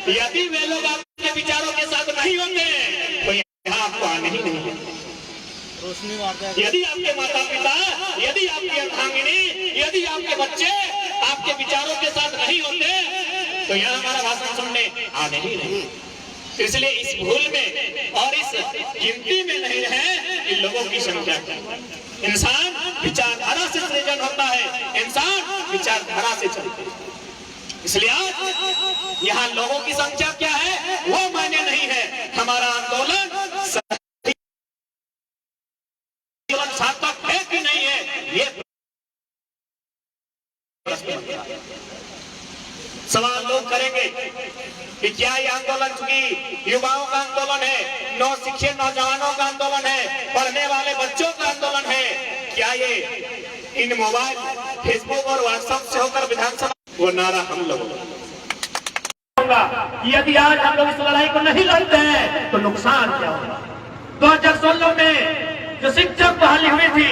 यदि वे लोग आपके विचारों के साथ नहीं होते तो यहाँ आपको आने ही नहीं है। यदि आपके माता पिता, यदि आपकी अर्धांगिनी, यदि आपके बच्चे आपके विचारों के साथ नहीं होते तो यहाँ हमारा भाषण सुनने आने ही नहीं। इसलिए इस भूल में और इस गिनती में नहीं रहे इन लोगों की संख्या। इंसान विचारधारा से सृजन होता है, इंसान विचारधारा से चलता है। इसलिए आज यहाँ लोगों की संख्या क्या है वो मायने नहीं है। हमारा आंदोलन सार्थक है कि नहीं है ये सवाल लोग करेंगे कि क्या ये आंदोलन चूंकि युवाओं का आंदोलन है, नौ शिक्षित नौजवानों का आंदोलन है, पढ़ने वाले बच्चों का आंदोलन है, क्या ये इन मोबाइल, फेसबुक और व्हाट्सएप से होकर विधानसभा? वो नारा हम लोगों यदि आज हम लोग इस लड़ाई को नहीं लड़ते हैं तो नुकसान क्या होगा। 2016 में जो शिक्षक बहाली हुई थी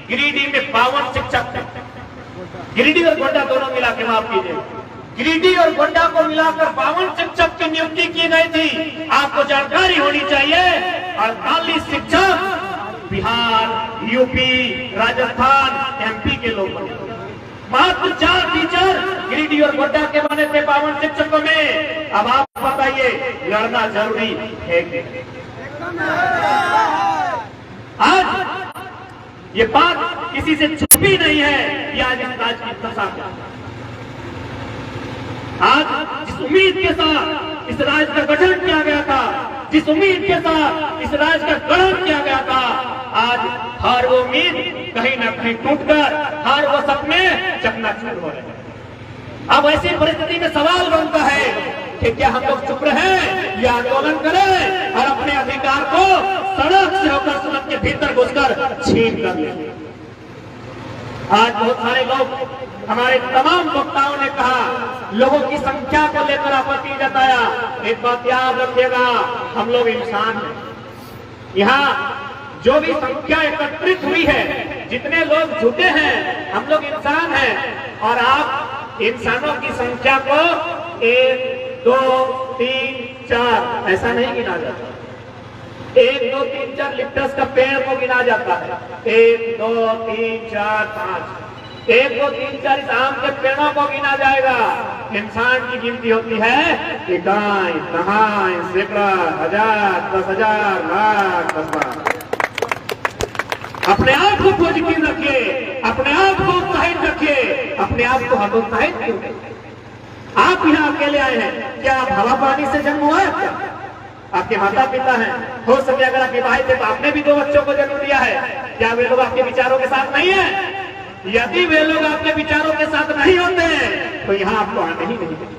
गिरिडीह में 52 शिक्षक थे। गिरिडीह और गोड्डा दोनों मिला के, माफ कीजिए, गिरिडीह और गोड्डा को मिलाकर 52 शिक्षक की नियुक्ति की गई थी। आपको जानकारी होनी चाहिए 48 शिक्षक बिहार, यूपी, राजस्थान, एमपी के लोग बने। मात्र 4 टीचर गिरिडीह और गोड्डा के बने थे 52 शिक्षकों में। अब आप बताइए लड़ना जरूरी है कि आज ये बात किसी से छुपी नहीं है। ये आज इस राज्य की दशा है। आज जिस उम्मीद के साथ इस राज्य का गठन किया गया था, जिस उम्मीद के साथ इस राज्य का गठन किया गया था, आज हर वो उम्मीद कहीं न कहीं टूटकर हर वो सपने चकनाचूर हो रहे हैं। अब ऐसी परिस्थिति में सवाल बनता है कि क्या हम लोग चुप रहें या आंदोलन करें और अपने अधिकार को सड़क से होकर सड़क के भीतर घुसकर छीन कर लें। आज बहुत सारे लोग, हमारे तमाम वक्ताओं ने कहा, लोगों की संख्या को लेकर आपत्ति जताया। एक बात याद रखिएगा, हम लोग इंसान हैं। यहाँ जो भी संख्या एकत्रित हुई है, जितने लोग जुटे हैं, हम लोग इंसान हैं। और आप इंसानों की संख्या को 1, 2, 3, 4 ऐसा नहीं गिना जाता। 1, 2, 3, 4 लिप्टस का पेड़ को गिना जाता है। 1, 2, 3, 4, 5, 1, 2, 3, 4 इस आम के पेड़ों को गिना जाएगा। इंसान की गिनती होती है इकाई, दहाई, सैकड़ा, हजार, 10,000, लाख, 10 लाख। अपने आप को पॉजिटिव रखिए, अपने आप को उत्साहित रखिए, अपने आप को हतोत्साहित क्यों? आप यहाँ अकेले आए हैं, क्या आप हवा पानी से जन्म हुआ है? क्या आपके माता पिता हैं? हो सके अगर आप विवाहित थे तो आपने भी 2 बच्चों को जन्म दिया है। क्या वे लोग आपके विचारों के साथ नहीं है? यदि वे लोग आपके विचारों के साथ नहीं होते हैं तो यहाँ आपको आने ही नहीं है।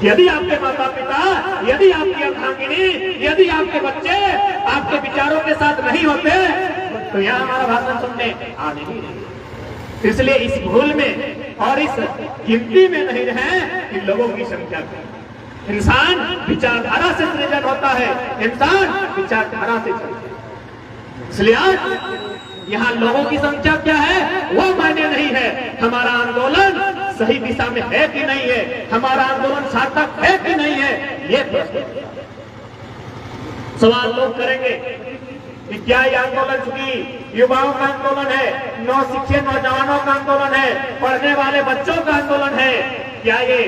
यदि आपके माता पिता, यदि आपकी अर्धांगिनी, यदि आपके बच्चे आपके विचारों के साथ नहीं होते तो यहाँ हमारा भाषण सुनने आने ही नहीं। इसलिए इस भूल में और इस गिनती में नहीं रहे इन लोगों की संख्या। इंसान विचारधारा से सृजन होता है, इंसान विचारधारा से चलता है। इसलिए आज यहाँ लोगों की संख्या क्या है वो मायने नहीं है। हमारा आंदोलन सही दिशा में है कि नहीं है, हमारा आंदोलन सार्थक है कि नहीं है, ये प्रश्न सवाल लोग करेंगे कि क्या ये आंदोलन चूंकि युवाओं का आंदोलन है, नौ शिक्षित नौजवानों का आंदोलन है, पढ़ने वाले बच्चों का आंदोलन है, क्या ये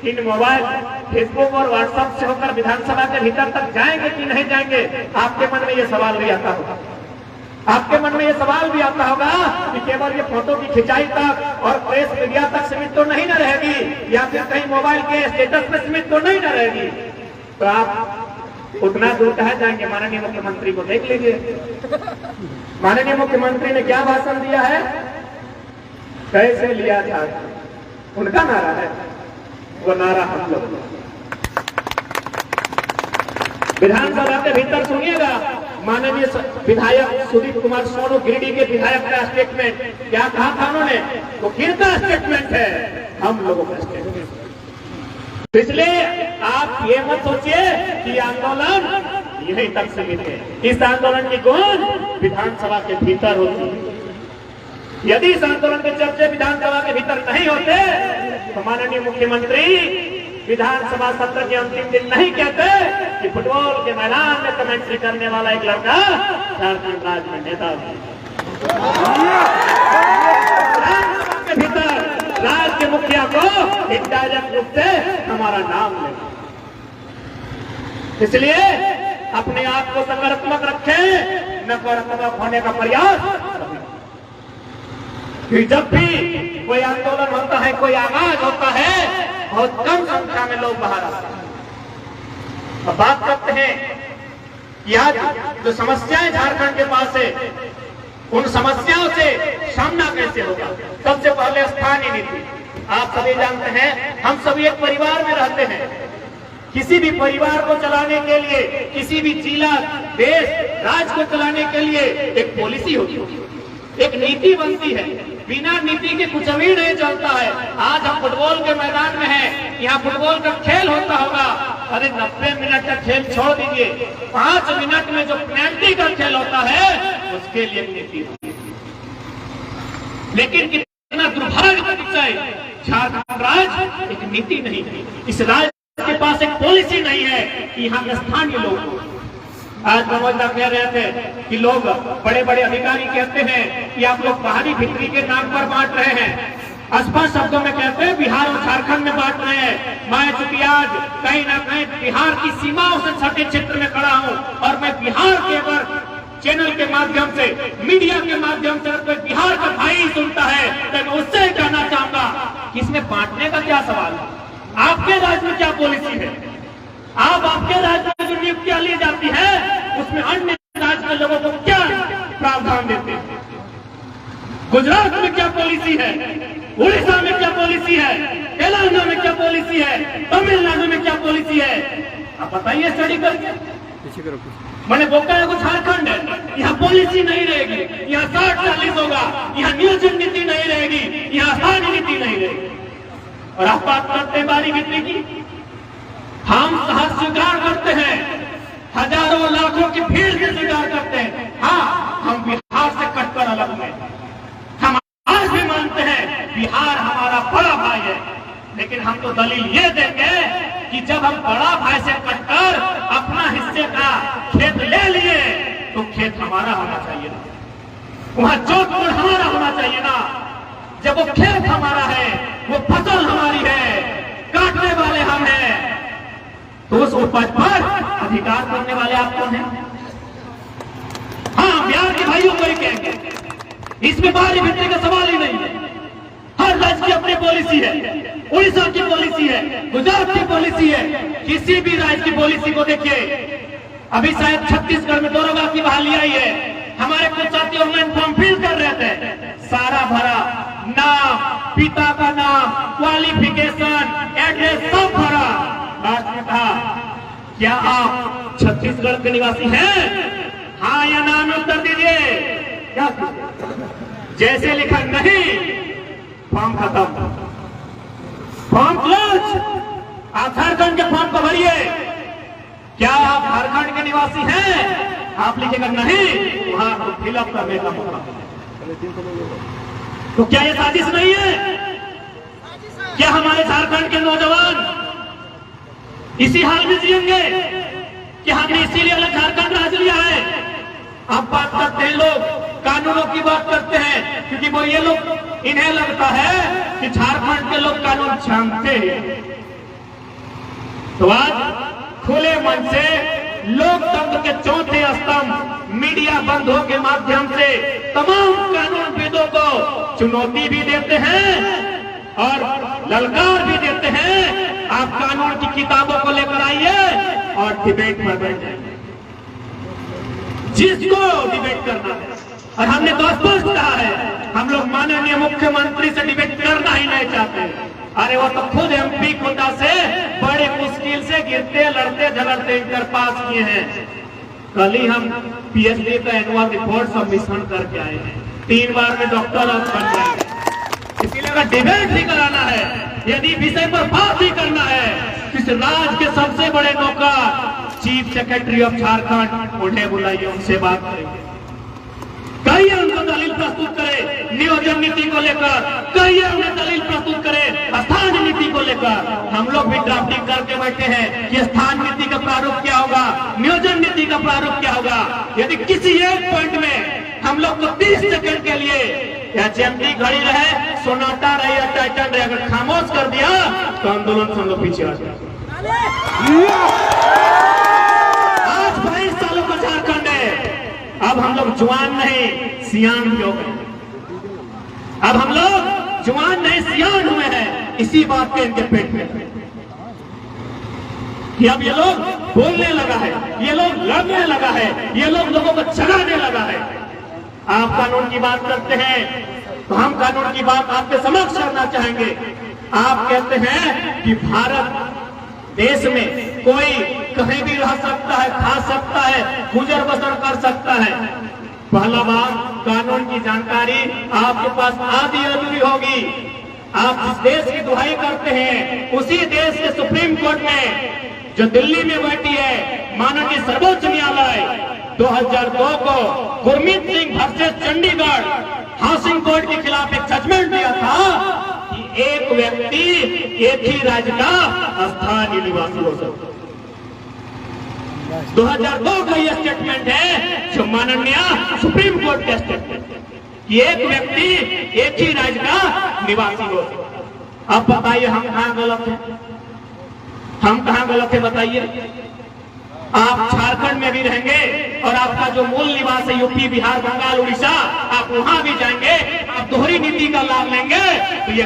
इन मोबाइल, फेसबुक और व्हाट्सएप से होकर विधानसभा के भीतर तक जाएंगे कि नहीं जाएंगे? आपके मन में ये सवाल भी आता होगा। आपके मन में ये सवाल भी आता होगा कि केवल ये फोटो की खिंचाई तक और प्रेस मीडिया तक सीमित तो नहीं न रहेगी, या फिर कहीं मोबाइल के स्टेटस में सीमित तो नहीं न रहेगी। तो आप उतना दूर कहाँ जाएंगे? माननीय मुख्यमंत्री को देख लीजिए। माननीय मुख्यमंत्री ने क्या भाषण दिया है, कैसे लिया था, उनका नारा है, वो नारा हम लोग। विधानसभा के भीतर सुनिएगा, माननीय विधायक सुदीप कुमार सोनू गिरिडीह के विधायक का स्टेटमेंट क्या कहा था उन्होंने? वो किनका स्टेटमेंट है? हम लोगों का स्टेटमेंट। इसलिए आप ये मत सोचिए कि आंदोलन यहीं तक सीमित है। इस आंदोलन की गूंज विधानसभा के भीतर होती है। यदि इस आंदोलन के चर्चे विधानसभा के भीतर नहीं होते तो माननीय मुख्यमंत्री विधानसभा सत्र के अंतिम दिन नहीं कहते कि फुटबॉल के मैदान में कमेंट्री करने वाला एक लड़का झारखंड राज्य में नेता के भीतर राज्य के मुखिया को इनडायरेक्ट रूप से हमारा नाम ले। इसलिए अपने आप को सकारात्मक रखें, नकारात्मक होने का प्रयास कि जब भी कोई आंदोलन होता है, कोई आगाज होता है, बहुत कम संख्या में लोग बाहर आते हैं। अब बात करते हैं कि आज जो समस्याएं झारखंड के पास है, उन समस्याओं से सामना कैसे होगा। सबसे पहले स्थानीय नीति। आप सभी जानते हैं, हम सभी एक परिवार में रहते हैं। किसी भी परिवार को चलाने के लिए, किसी भी जिला, देश, राज्य को चलाने के लिए एक पॉलिसी होती है, एक नीति बनती है। बिना नीति के कुछ भी नहीं चलता है। आज हम फुटबॉल के मैदान में हैं, यहाँ फुटबॉल का खेल होता होगा, अरे 90 मिनट का खेल छोड़ दीजिए, 5 मिनट में जो पेनल्टी का खेल होता है उसके लिए नीति होती है। लेकिन कितना दुर्भाग्य, झारखंड राज्य एक नीति नहीं है। इस राज्य के पास एक पॉलिसी नहीं है कि यहाँ के स्थानीय लोग। आज मनोज कह रहे थे कि लोग, बड़े बड़े अधिकारी कहते हैं कि आप लोग बाहरी भित्री के नाम पर बांट रहे हैं। स्पष्ट शब्दों में कहते हैं बिहार और झारखंड में बांट रहे हैं। मैं चूंकि आज कहीं ना कहीं बिहार की सीमाओं से सटे क्षेत्र में खड़ा हूं और मैं बिहार के अगर चैनल के माध्यम से, मीडिया के माध्यम से कोई बिहार का भाई सुनता है तो मैं उससे कहना चाहूंगा कि इसमें बांटने का क्या सवाल है। आपके राज्य में क्या पॉलिसी है? आपके राज्य में जो नियुक्तियां ली जाती है उसमें अन्य राज्य के लोगों को क्या प्रावधान देते हैं? गुजरात में क्या पॉलिसी है? उड़ीसा में क्या पॉलिसी है? तेलंगाना में क्या पॉलिसी है? तमिलनाडु में क्या पॉलिसी है? आप बताइए स्टडी करके। मैंने बोका है, झारखंड है, यहाँ पॉलिसी नहीं रहेगी, यहाँ 60-40 होगा, यहाँ नियोजन नीति नहीं रहेगी, यहाँ स्थानीय नीति नहीं रहेगी। और आप बात करते हैं बारी भित्री की, हम सहज स्वीकार करते हैं, हजारों लाखों की भीड़ से स्वीकार करते हैं। हाँ, हम बिहार से कटकर अलग हैं। हम आज भी मानते हैं बिहार हमारा बड़ा भाई है, लेकिन हम तो दलील ये देंगे कि जब हम बड़ा भाई से कटकर अपना हिस्से का खेत ले लिए तो खेत हमारा होना चाहिए ना, वहां जोतपुर हमारा होना चाहिए ना। जब वो खेत हमारा है, वो फसल हमारी है, काटने वाले हम हैं, तो उस उपज पर अधिकार करने वाले आप कौन हैं? हाँ, बिहार के भाइयों को ही कहेंगे, इसमें बाहरी भित्री का सवाल ही नहीं है। हर राज्य की अपनी पॉलिसी है, उड़ीसा की पॉलिसी है, गुजरात की पॉलिसी है, किसी भी राज्य की पॉलिसी को देखिए। अभी शायद छत्तीसगढ़ में दरोगा की बहाली आई है, हमारे कुछ साथी ऑनलाइन फॉर्म फिल कर रहे थे, सारा भरा, नाम, पिता का नाम, क्वालिफिकेशन, एड्रेस सब भरा। लास्ट में कहा, क्या आप छत्तीसगढ़ के निवासी हैं? हाँ या ना में उत्तर दीजिए। क्या जैसे लिखा नहीं, फॉर्म खत्म, फॉर्म क्लोज। आप झारखंड के फॉर्म को भरिए। क्या आप झारखंड के निवासी हैं? आप लिखेगा नहीं, वहां को फिलअप करने का मौका। तो क्या ये साजिश नहीं है? क्या हमारे झारखंड के नौजवान इसी हाल में जिएंगे कि हमने इसीलिए अलग झारखंड राज्य लिया है? आप बात करते हैं, लोग कानूनों की बात करते हैं, क्योंकि वो ये लोग, इन्हें लगता है कि झारखंड के लोग कानून जानते हैं। तो आज खुले मन से लोकतंत्र के चौथे स्तंभ मीडिया बंधुओं के माध्यम से तमाम कानूनविदों को चुनौती भी देते हैं और ललकार भी देते हैं। आप कानून की किताबों को लेकर आइए और डिबेट पर बैठ जाइए, जिसको डिबेट करना है। और हमने तो स्पष्ट कहा है, हम लोग माननीय मुख्यमंत्री से डिबेट करना ही नहीं चाहते। अरे वो तो खुद एमपी कोटा से बड़े मुश्किल से गिरते, लड़ते, झगड़ते इंटर पास किए हैं। कल ही हम पीएचडी का एनुअल रिपोर्ट सबमिशन करके आए हैं, 3 बार में डॉक्टर और बन गए। इसीलिए अगर डिबेट भी कराना है, यदि विषय पर बात भी करना है, इस राज्य के सबसे बड़े नौकर चीफ सेक्रेटरी ऑफ झारखंड, उन्हें बुलाइए, उनसे बात करेंगे। कई उनको दलील प्रस्तुत करे, नियोजन नीति को लेकर, कहिए उन्हें दलील प्रस्तुत करें स्थान नीति को लेकर। हम लोग भी ड्राफ्टिंग करके बैठे हैं कि स्थान नीति का प्रारूप क्या होगा, नियोजन नीति का प्रारूप क्या होगा। यदि किसी एक पॉइंट में हम लोग को 30 सेकंड के लिए या चमकी खड़ी रहे, सोनाटा रहे या टाइटन रहे, अगर खामोश कर दिया तो आंदोलन से हम लोग पीछे आ जाए। आज 22 सालों का झारखंड है, अब हम लोग जवान नहीं सियान भी हो गए। अब हम लोग जवान नहीं सियान हुए हैं, इसी बात के इनके पेट में कि अब ये लोग बोलने लगा है, ये लोग लड़ने लगा है, ये लोग लोगों को जगाने लगा है। आप कानून की बात करते हैं तो हम कानून की बात आपके समक्ष करना चाहेंगे। आप कहते हैं कि भारत देश में कोई कहीं भी रह सकता है, खा सकता है, गुजर बसर कर सकता है। पहला बात, कानून की जानकारी आपके पास आधी अधूरी होगी। आप जिस देश की दुहाई करते हैं उसी देश के सुप्रीम कोर्ट में जो दिल्ली में बैठी है माननीय सर्वोच्च न्यायालय 2002 को Gurmeet Singh versus Chandigarh housing court के खिलाफ एक जजमेंट दिया था कि एक व्यक्ति एक ही राज्य का स्थानीय निवासी हो सकता है। 2002 का यह स्टेटमेंट है जो माननीय सुप्रीम कोर्ट का स्टेटमेंट है कि एक व्यक्ति एक ही राज्य का निवासी हो सकता है। अब बताइए हम कहां गलत हैं, हम कहां गलत है बताइए। आप झारखंड में भी रहेंगे और आपका जो मूल निवास है यूपी, बिहार, बंगाल, उड़ीसा, आप वहां भी जाएंगे, आप दोहरी नीति का लाभ लेंगे तो ये